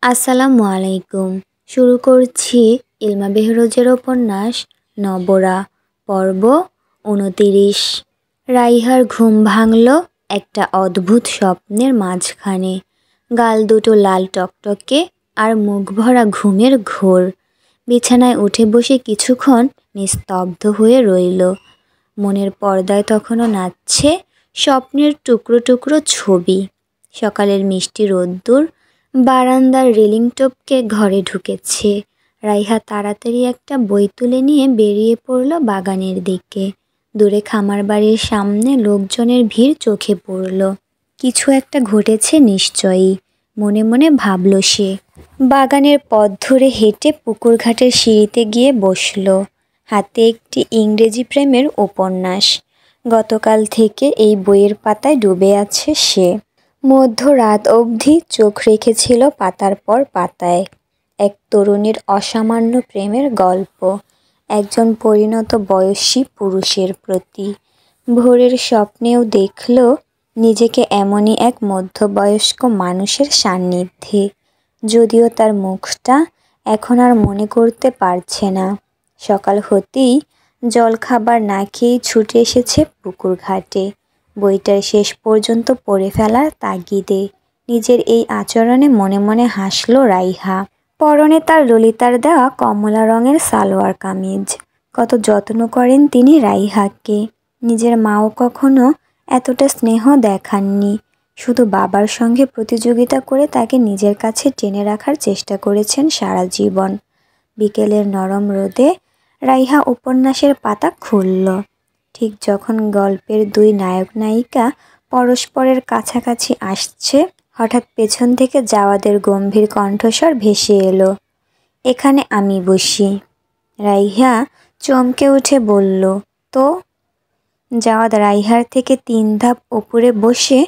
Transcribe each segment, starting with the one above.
আসসালামু আলাইকুম। শুরু করছি ইলমা বেহরোজের উপন্যাস নবরা, পর্ব ২৯। রাইহার ঘুম ভাঙল একটা অদ্ভুত স্বপ্নের মাঝখানে। গাল দুটো লাল টকটকে আর মুখ ভরা ঘুমের ঘোর। বিছানায় উঠে বসে কিছুক্ষণ নিস্তব্ধ হয়ে রইল। মনের পর্দায় তখনও নাচছে স্বপ্নের টুকরো টুকরো ছবি। সকালের মিষ্টি রোদ্দুর বারান্দার রেলিং টপকে ঘরে ঢুকেছে। রাইহা তাড়াতাড়ি একটা বই তুলে নিয়ে বেরিয়ে পড়ল বাগানের দিকে। দূরে খামার বাড়ির সামনে লোকজনের ভিড় চোখে পড়ল। কিছু একটা ঘটেছে নিশ্চয়ই, মনে মনে ভাবল সে। বাগানের পথ ধরে হেঁটে পুকুর ঘাটের সিঁড়িতে গিয়ে বসল। হাতে একটি ইংরেজি প্রেমের উপন্যাস। গতকাল থেকে এই বইয়ের পাতায় ডুবে আছে সে। মধ্যরাত অবধি চোখ রেখেছিল পাতার পর পাতায়। এক তরুণীর অসামান্য প্রেমের গল্প, একজন পরিণত বয়সী পুরুষের প্রতি। ভোরের স্বপ্নেও দেখল নিজেকে এমনই এক মধ্যবয়স্ক মানুষের সান্নিধ্যে, যদিও তার মুখটা এখন আর মনে করতে পারছে না। সকাল হতেই জলখাবার না খেয়েই ছুটে এসেছে পুকুর ঘাটে, বইটার শেষ পর্যন্ত পড়ে ফেলার তাগিদে। নিজের এই আচরণে মনে মনে হাসল রাইহা। পরনে তার ললিতার দেওয়া কমলা রঙের সালোয়ার কামিজ। কত যত্ন করেন তিনি রাইহাকে। নিজের মাও কখনো এতটা স্নেহ দেখাননি। শুধু বাবার সঙ্গে প্রতিযোগিতা করে তাকে নিজের কাছে টেনে রাখার চেষ্টা করেছেন সারা জীবন। বিকেলের নরম রোদে রাইহা উপন্যাসের পাতা খুলল। ঠিক যখন গল্পের দুই নায়ক নায়িকা পরস্পরের কাছাকাছি আসছে, হঠাৎ পেছন থেকে জাওয়াদের গম্ভীর কণ্ঠস্বর ভেসে এলো, এখানে আমি বসি। রাইহা চমকে উঠে বলল, তো? জাওয়াদ রাইহার থেকে ৩ ধাপ উপরে বসে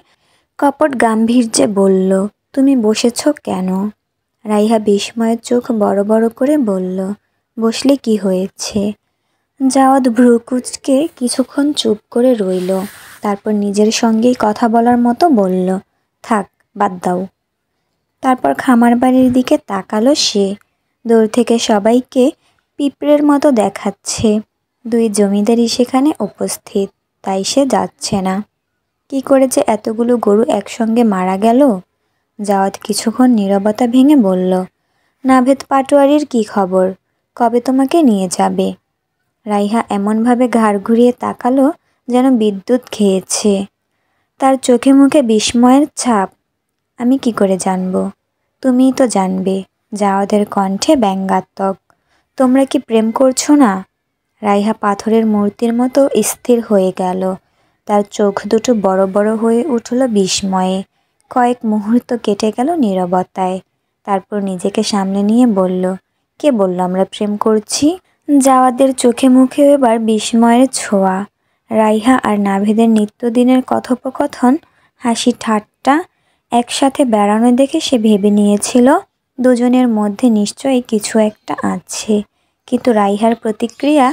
কপট গাম্ভীর্যে বলল, তুমি বসেছ কেন? রাইহা বিস্ময়ের চোখ বড় বড় করে বলল, বসলে কি হয়েছে? জাওয়াদ ভ্রু কুঁচকে কিছুক্ষণ চুপ করে রইল। তারপর নিজের সঙ্গেই কথা বলার মতো বলল, থাক, বাদ দাও। তারপর খামার বাড়ির দিকে তাকালো সে। দূর থেকে সবাইকে পিঁপড়ের মতো দেখাচ্ছে। 2 জমিদারই সেখানে উপস্থিত, তাই সে যাচ্ছে না। কি করে যে এতগুলো গরু একসঙ্গে মারা গেল? জাওয়াদ কিছুক্ষণ নীরবতা ভেঙে বলল, নাভেদ পাটোয়ারির কি খবর? কবে তোমাকে নিয়ে যাবে? রাইহা এমনভাবে ঘাড় ঘুরিয়ে তাকালো যেন বিদ্যুৎ খেয়েছে। তার চোখে মুখে বিস্ময়ের ছাপ। আমি কি করে জানবো? তুমিই তো জানবে। জাওয়াদের কণ্ঠে ব্যঙ্গাত্মক। তোমরা কি প্রেম করছো না? রাইহা পাথরের মূর্তির মতো স্থির হয়ে গেল। তার চোখ দুটো বড় বড় হয়ে উঠল বিস্ময়ে। কয়েক মুহূর্ত কেটে গেল নীরবতায়। তারপর নিজেকে সামনে নিয়ে বলল, কে বলল আমরা প্রেম করছি? জাওয়াদের চোখে মুখে এবার বিস্ময়ের ছোঁয়া। রাইহা আর নাভেদের নিত্যদিনের কথোপকথন, হাসি ঠাট্টা, একসাথে বেড়ানো দেখে সে ভেবে নিয়েছিল দুজনের মধ্যে নিশ্চয়ই কিছু একটা আছে। কিন্তু রাইহার প্রতিক্রিয়া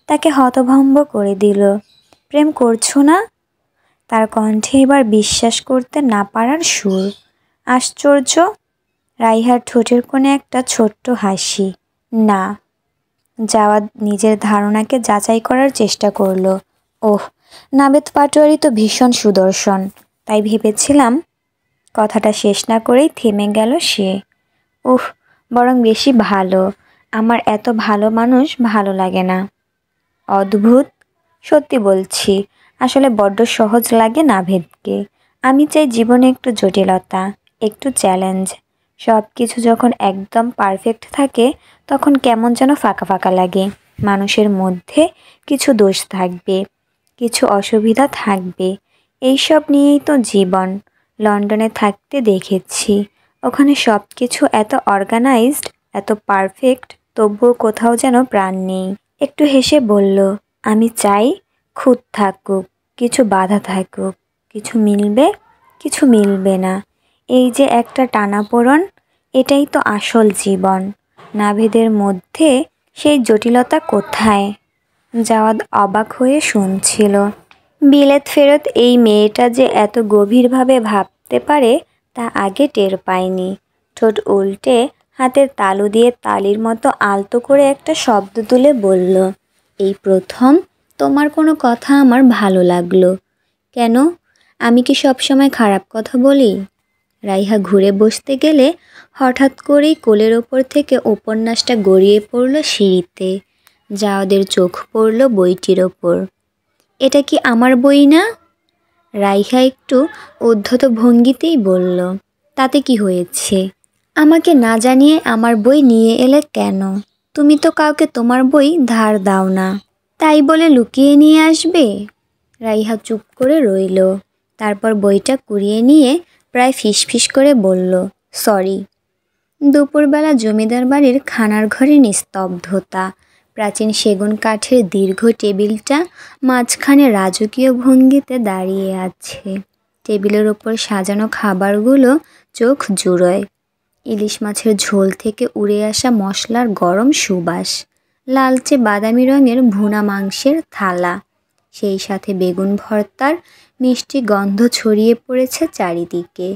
তাকে হতভম্ব করে দিল। প্রেম করছো না? তার কণ্ঠে এবার বিশ্বাস করতে না পারার সুর। আশ্চর্য। রাইহার ঠোঁটের কোণে একটা ছোট্ট হাসি। না। জাওয়াদ নিজের ধারণাকে যাচাই করার চেষ্টা করলো। ওহ, নাভেদ পাটোয়ারি তো ভীষণ সুদর্শন, তাই ভেবেছিলাম। কথাটা শেষ না করেই থেমে গেল সে। বরং বেশি ভালো। আমার এত ভালো মানুষ ভালো লাগে না। অদ্ভুত। সত্যি বলছি, আসলে বড্ড সহজ লাগে নাভেদকে। আমি চাই জীবনে একটু জটিলতা, একটু চ্যালেঞ্জ। সব কিছু যখন একদম পারফেক্ট থাকে তখন কেমন যেন ফাঁকা ফাঁকা লাগে। মানুষের মধ্যে কিছু দোষ থাকবে, কিছু অসুবিধা থাকবে, এইসব নিয়েই তো জীবন। লন্ডনে থাকতে দেখেছি, ওখানে সব কিছু এত অর্গানাইজড, এত পারফেক্ট, তবুও কোথাও যেন প্রাণ নেই। একটু হেসে বলল, আমি চাই খুঁত থাকুক, কিছু বাধা থাকুক, কিছু মিলবে, কিছু মিলবে না। এই যে একটা টানাপোড়েন, এটাই তো আসল জীবন। নাভেদের মধ্যে সেই জটিলতা কোথায়? জাওয়াদ অবাক হয়ে শুনছিল। বিলেত ফেরত এই মেয়েটা যে এত গভীরভাবে ভাবতে পারে তা আগে টের পায়নি। ঠোঁট উল্টে হাতের তালু দিয়ে তালির মতো আলতো করে একটা শব্দ তুলে বলল, এই প্রথম তোমার কোনো কথা আমার ভালো লাগলো। কেন, আমি কি সবসময় খারাপ কথা বলি? রাইহা ঘুরে বসতে গেলে হঠাৎ করেই কোলের ওপর থেকে উপন্যাসটা গড়িয়ে পড়ল সিঁড়িতে। জাওয়াদের চোখ পড়ল বইটির ওপর। এটা কি আমার বই না? রাইহা একটু উদ্ধত ভঙ্গিতেই বলল, তাতে কি হয়েছে? আমাকে না জানিয়ে আমার বই নিয়ে এলে কেন? তুমি তো কাউকে তোমার বই ধার দাও না, তাই বলে লুকিয়ে নিয়ে আসবে? রাইহা চুপ করে রইল। তারপর বইটা কুড়িয়ে নিয়ে প্রায় ফিসফিস করে বলল, সরি। দুপুরবেলা জমিদার বাড়ির খানার ঘরে নিস্তব্ধতা। প্রাচীন সেগুন কাঠের দীর্ঘ টেবিলটা মাঝখানে রাজকীয় ভঙ্গিতে দাঁড়িয়ে আছে। টেবিলের ওপর সাজানো খাবারগুলো চোখ জুড়োয়। ইলিশ মাছের ঝোল থেকে উড়ে আসা মশলার গরম সুবাস, লালচে বাদামি রঙের ভুনা মাংসের থালা, সেই সাথে বেগুন ভর্তার মিষ্টি গন্ধ ছড়িয়ে পড়েছে চারিদিকে।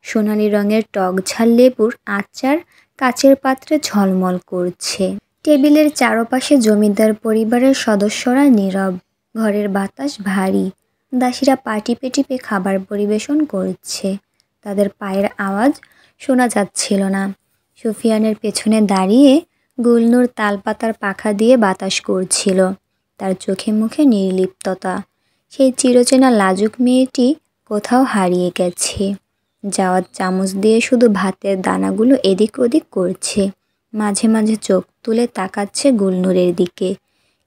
সোনালি রঙের টকঝাল লেবুর আচার কাচের পাত্রে ঝলমল করছে। টেবিলের চারপাশে জমিদার পরিবারের সদস্যরা নীরব। ঘরের বাতাস ভারী। দাসীরা পাটি পেটিপে খাবার পরিবেশন করছে। তাদের পায়ের আওয়াজ শোনা যাচ্ছিল না। সুফিয়ানের পেছনে দাঁড়িয়ে গুলনুর তালপাতার পাখা দিয়ে বাতাস করছিল। তার চোখে মুখে নির্লিপ্ততা। সেই চিরচেনা লাজুক মেয়েটি কোথাও হারিয়ে গেছে। জাওয়াদ চামচ দিয়ে শুধু ভাতের দানাগুলো এদিক ওদিক করছে। মাঝে মাঝে চোখ তুলে তাকাচ্ছে গুলনুরের দিকে,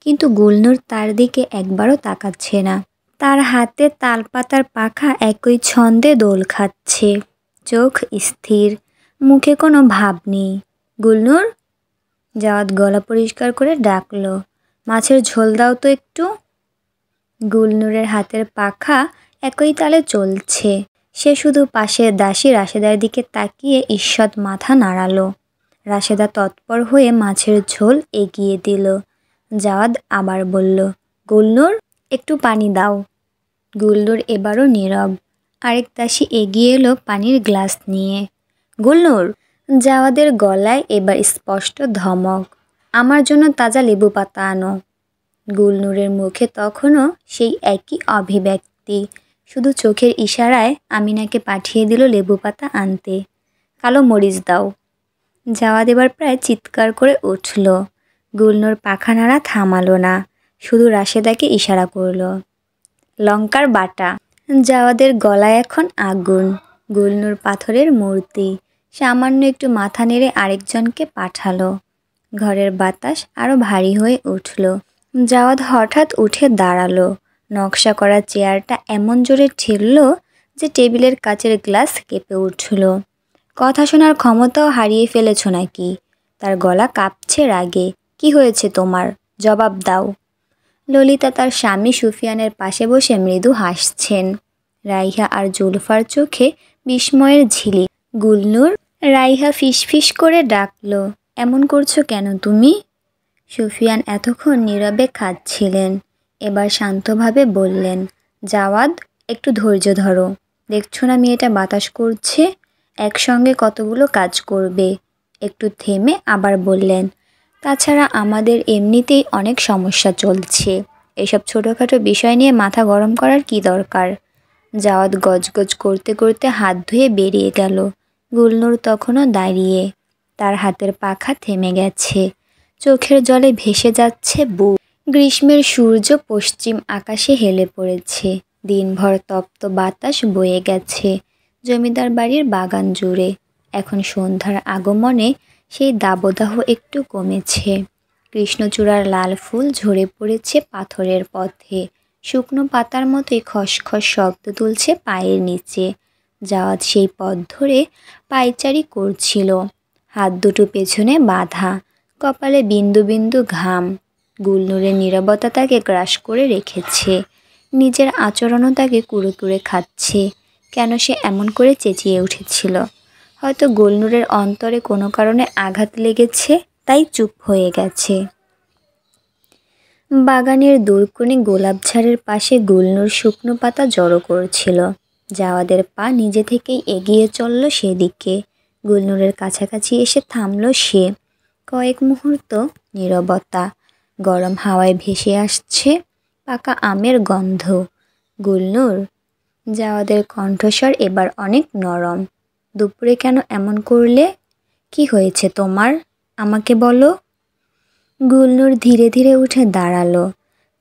কিন্তু গুলনুর তার দিকে একবারও তাকাচ্ছে না। তার হাতে তালপাতার পাখা একই ছন্দে দোল খাচ্ছে। চোখ স্থির, মুখে কোনো ভাব নেই। গুলনুর, জাওয়াদ গলা পরিষ্কার করে ডাকল, মাছের ঝোল দাও তো একটু। গুলনুরের হাতের পাখা একই তালে চলছে। সে শুধু পাশের দাসী রাশেদার দিকে তাকিয়ে ঈষৎ মাথা নাড়ালো। রাশেদা তৎপর হয়ে মাছের ঝোল এগিয়ে দিল। জাওয়াদ আবার বলল, গুলনুর, একটু পানি দাও। গুলনুর এবারও নীরব। আরেক দাসী এগিয়ে এলো পানির গ্লাস নিয়ে। গুলনুর, জাওয়াদের গলায় এবার স্পষ্ট ধমক, আমার জন্য তাজা লেবু পাতা আনো। গুলনুরের মুখে তখনও সেই একই অভিব্যক্তি। শুধু চোখের ইশারায় আমিনাকে পাঠিয়ে দিল লেবু পাতা আনতে। কালো মরিচ দাও। জাওয়াদ এবার প্রায় চিৎকার করে উঠল। গুলনুর পাখা নাড়া থামালো না, শুধু রাশেদাকে ইশারা করল। লঙ্কার বাটা। জাওয়াদের গলায় এখন আগুন। গুলনুর পাথরের মূর্তি। সামান্য একটু মাথা নেড়ে আরেকজনকে পাঠালো। ঘরের বাতাস আরও ভারী হয়ে উঠল। জাওয়াদ হঠাৎ উঠে দাঁড়ালো। নকশা করা চেয়ারটা এমন জোরে ঠেলল যে টেবিলের কাচের গ্লাস কেঁপে উঠল। কথা শোনার ক্ষমতাও হারিয়ে ফেলেছ নাকি? তার গলা কাঁপছে রাগে। কি হয়েছে তোমার? জবাব দাও। ললিতা তার স্বামী সুফিয়ানের পাশে বসে মৃদু হাসছেন। রাইহা আর জুলফার চোখে বিস্ময়ের ঝিলিক। গুলনুর, রাইহা ফিসফিস করে ডাকল, এমন করছো কেন তুমি? সুফিয়ান এতক্ষণ নীরবে খাচ্ছিলেন। এবার শান্তভাবে বললেন, জাওয়াদ, একটু ধৈর্য ধরো। দেখছো না মেয়েটা বাতাস করছে, একসঙ্গে কতগুলো কাজ করবে। একটু থেমে আবার বললেন, তাছাড়া আমাদের এমনিতেই অনেক সমস্যা চলছে। এসব ছোটোখাটো বিষয় নিয়ে মাথা গরম করার কি দরকার? জাওয়াদ গজগজ করতে করতে হাত ধুয়ে বেরিয়ে গেল। গুলনুর তখনও দাঁড়িয়ে। তার হাতের পাখা থেমে গেছে। চোখের জলে ভেসে যাচ্ছে বুক। গ্রীষ্মের সূর্য পশ্চিম আকাশে হেলে পড়েছে। দিনভর তপ্ত বাতাস বয়ে গেছে জমিদার বাড়ির বাগান জুড়ে। এখন সন্ধ্যার আগমনে সেই দাবদাহ একটু কমেছে। কৃষ্ণচূড়ার লাল ফুল ঝরে পড়েছে পাথরের পথে। শুকনো পাতার মতোই খসখস শব্দ তুলছে পায়ের নিচে। জাওয়াদ সেই পথ ধরে পায়চারি করছিল। হাত দুটো পেছনে বাঁধা, কপালে বিন্দু বিন্দু ঘাম। গুলনুরের নীরবতা তাকে গ্রাস করে রেখেছে। নিজের আচরণও তাকে কুড়ে কুড়ে খাচ্ছে। কেন সে এমন করে চেঁচিয়ে উঠেছিল? হয়তো গুলনুরের অন্তরে কোনো কারণে আঘাত লেগেছে, তাই চুপ হয়ে গেছে। বাগানের দূরকোণে গোলাপঝাড়ের পাশে গুলনুর শুকনো পাতা জড়ো করছিল। জাওয়াদের পা নিজে থেকেই এগিয়ে চলল সেদিকে। গুলনুরের কাছাকাছি এসে থামল সে। কয়েক মুহূর্ত নীরবতা। গরম হাওয়ায় ভেসে আসছে পাকা আমের গন্ধ। গুলনুর, জাওয়াদের কণ্ঠস্বর এবার অনেক নরম। দুপুরে কেন এমন করলে? কি হয়েছে তোমার? আমাকে বলো। গুলনুর ধীরে ধীরে উঠে দাঁড়ালো।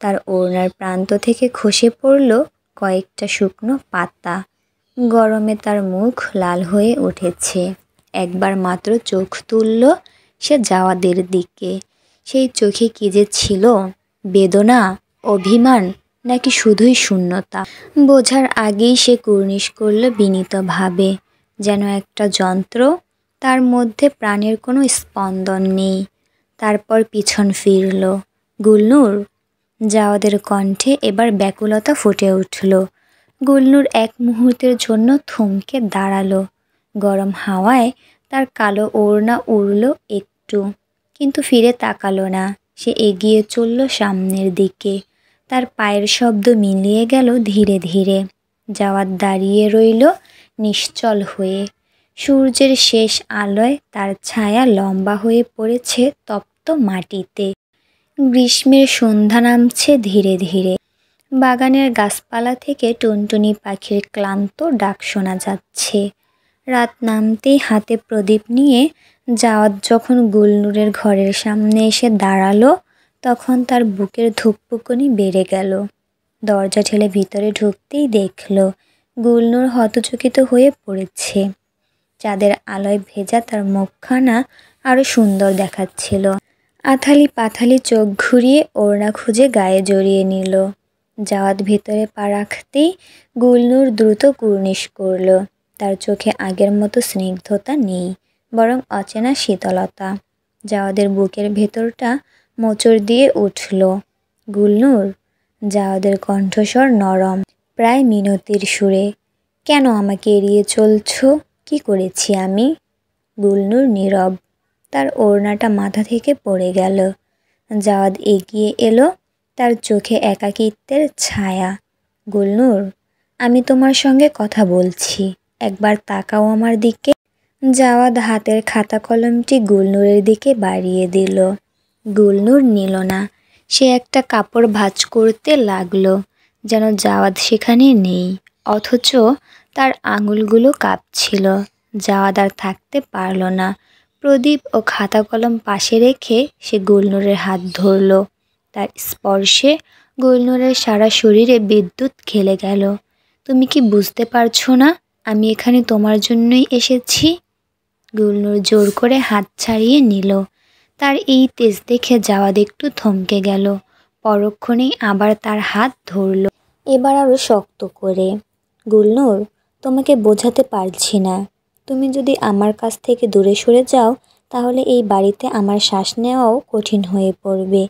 তার ওড়নার প্রান্ত থেকে খসে পড়ল কয়েকটা শুকনো পাতা। গরমে তার মুখ লাল হয়ে উঠেছে। একবার মাত্র চোখ তুলল সে জাওয়াদের দিকে। সেই চোখে কি যে ছিল, বেদনা, অভিমান, নাকি শুধুই শূন্যতা? বোঝার আগেই সে কুর্নিশ করল বিনীতভাবে, যেন একটা যন্ত্র, তার মধ্যে প্রাণের কোনো স্পন্দন নেই। তারপর পিছন ফিরল। গুলনুর, জাওয়াদের কণ্ঠে এবার ব্যাকুলতা ফুটে উঠল। গুলনুর এক মুহূর্তের জন্য থমকে দাঁড়ালো। গরম হাওয়ায় তার কালো ওড়না উড়ল একটু, কিন্তু ফিরে তাকালো না। সে এগিয়ে চলল সামনের দিকে। তার পায়ের শব্দ মিলিয়ে গেল ধীরে ধীরে। জাওয়াদ দাঁড়িয়ে রইল নিশ্চল হয়ে। সূর্যের শেষ আলোয় তার ছায়া লম্বা হয়ে পড়েছে তপ্ত মাটিতে। গ্রীষ্মের সন্ধ্যা নামছে ধীরে ধীরে। বাগানের গাছপালা থেকে টুনটুনি পাখির ক্লান্ত ডাক শোনা যাচ্ছে। রাত নামতেই হাতে প্রদীপ নিয়ে জাওয়াদ যখন গুলনুরের ঘরের সামনে এসে দাঁড়ালো, তখন তার বুকের ধুকপুকুনি বেড়ে গেল। দরজা ঠেলে ভিতরে ঢুকতেই দেখল গুলনুর হতচকিত হয়ে পড়েছে। চাঁদের আলোয় ভেজা তার মুখখানা আরো সুন্দর দেখাচ্ছিল। আথালি পাথালি চোখ ঘুরিয়ে ওড়না খুঁজে গায়ে জড়িয়ে নিল। জাওয়াদ ভিতরে পা রাখতেই গুলনুর দ্রুত কুর্নিশ করল। তার চোখে আগের মতো স্নিগ্ধতা নেই, বরং অচেনা শীতলতা। জাওয়াদের বুকের ভেতরটা মোচড় দিয়ে উঠল। গুলনুর, জাওয়াদের কণ্ঠস্বর নরম, প্রায় মিনতির সুরে। কেন আমাকে এড়িয়ে চলছ? কি করেছি আমি? গুলনুর নীরব। তার ওড়নাটা মাথা থেকে পড়ে গেল। জাওয়াদ এগিয়ে এলো, তার চোখে একাকিত্বের ছায়া। গুলনুর, আমি তোমার সঙ্গে কথা বলছি, একবার তাকাও আমার দিকে। জাওয়াদ হাতের খাতা কলমটি গুলনুরের দিকে বাড়িয়ে দিল। গুলনুর নিল না। সে একটা কাপড় ভাঁজ করতে লাগলো, যেন জাওয়াদ সেখানে নেই। অথচ তার আঙুলগুলো কাঁপছিল। জাওয়াদ আর থাকতে পারল না। প্রদীপ ও খাতা কলম পাশে রেখে সে গুলনুরের হাত ধরল। তার স্পর্শে গুলনুরের সারা শরীরে বিদ্যুৎ খেলে গেল। তুমি কি বুঝতে পারছো না আমি এখানে তোমার জন্যই এসেছি? গুলনুর জোর করে হাত ছাড়িয়ে নিল। তার এই তেজ দেখে জাওয়াদ একটু থমকে গেল। পরক্ষণেই আবার তার হাত ধরল, এবার আরো শক্ত করে। গুলনুর, তোমাকে বোঝাতে পারছি না। তুমি যদি আমার কাছ থেকে দূরে সরে যাও, তাহলে এই বাড়িতে আমার শ্বাস নেওয়াও কঠিন হয়ে পড়বে।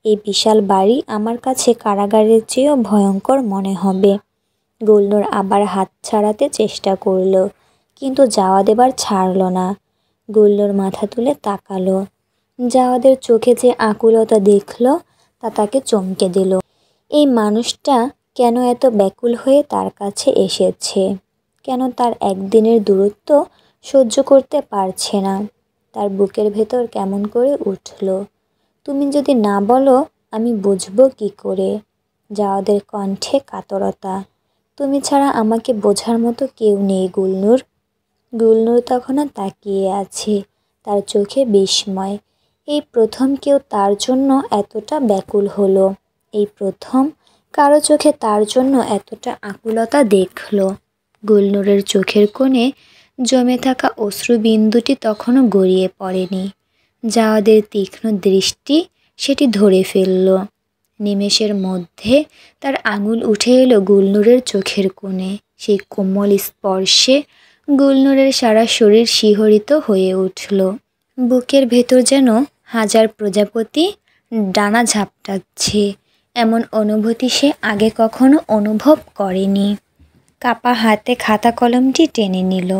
এই বিশাল বাড়ি আমার কাছে কারাগারের চেয়েও ভয়ঙ্কর মনে হবে। গুলনুর আবার হাত ছাড়াতে চেষ্টা করল, কিন্তু জাওয়াদ এবার ছাড়ল না। গুলনুর মাথা তুলে তাকালো। জাওয়াদের চোখে যে আকুলতা দেখল, তা তাকে চমকে দিল। এই মানুষটা কেন এত ব্যাকুল হয়ে তার কাছে এসেছে? কেন তার একদিনের দূরত্ব সহ্য করতে পারছে না? তার বুকের ভেতর কেমন করে উঠল। তুমি যদি না বলো আমি বুঝবো কি করে? জাওয়াদের কণ্ঠে কাতরতা। তুমি ছাড়া আমাকে বোঝার মতো কেউ নেই গুলনুর। গুলনুর তখনও তাকিয়ে আছে, তার চোখে বিস্ময়। এই প্রথম কেউ তার জন্য এতটা ব্যাকুল হলো। এই প্রথম কারো চোখে তার জন্য এতটা আকুলতা দেখল। গুলনুরের চোখের কোণে জমে থাকা অশ্রুবিন্দুটি তখনও গড়িয়ে পড়েনি। জাওয়াদের তীক্ষ্ণ দৃষ্টি সেটি ধরে ফেলল। নিমেষের মধ্যে তার আঙুল উঠে এলো গুলনুরের চোখের কোণে। সেই কোমল স্পর্শে গুলনুরের সারা শরীর শিহরিত হয়ে উঠল। বুকের ভেতর যেন হাজার প্রজাপতি ডানা ঝাপটাচ্ছে, এমন অনুভূতি সে আগে কখনো অনুভব করেনি। কাপা হাতে খাতা কলমটি টেনে নিল।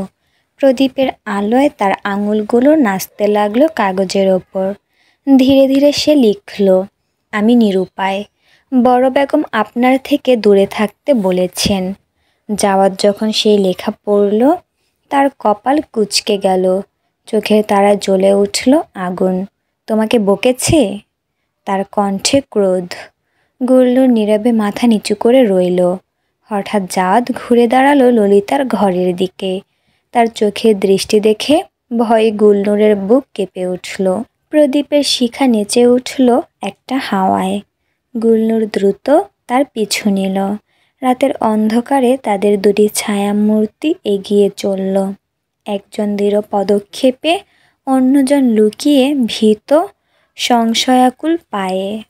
প্রদীপের আলোয় তার আঙুলগুলো নাচতে লাগলো কাগজের ওপর। ধীরে ধীরে সে লিখল, আমি নিরুপায়। বড় বেগম আপনার থেকে দূরে থাকতে বলেছেন। জাওয়াদ যখন সেই লেখা পড়ল, তার কপাল কুঁচকে গেল, চোখের তারা জ্বলে উঠল আগুন। তোমাকে বকেছে? তার কণ্ঠে ক্রোধ। গুল্লু নীরবে মাথা নিচু করে রইল। হঠাৎ জাত ঘুরে দাঁড়ালো ললিতার ঘরের দিকে। তার চোখের দৃষ্টি দেখে ভয়ে গুলনুরের বুক কেঁপে উঠল। প্রদীপের শিখা নেচে উঠল একটা হাওয়ায়। গুলনুর দ্রুত তার পিছু নিল। রাতের অন্ধকারে তাদের দুটি ছায়ামূর্তি এগিয়ে চলল, একজন দৃঢ় পদক্ষেপে, অন্যজন লুকিয়ে ভীত সংশয়াকুল পায়ে।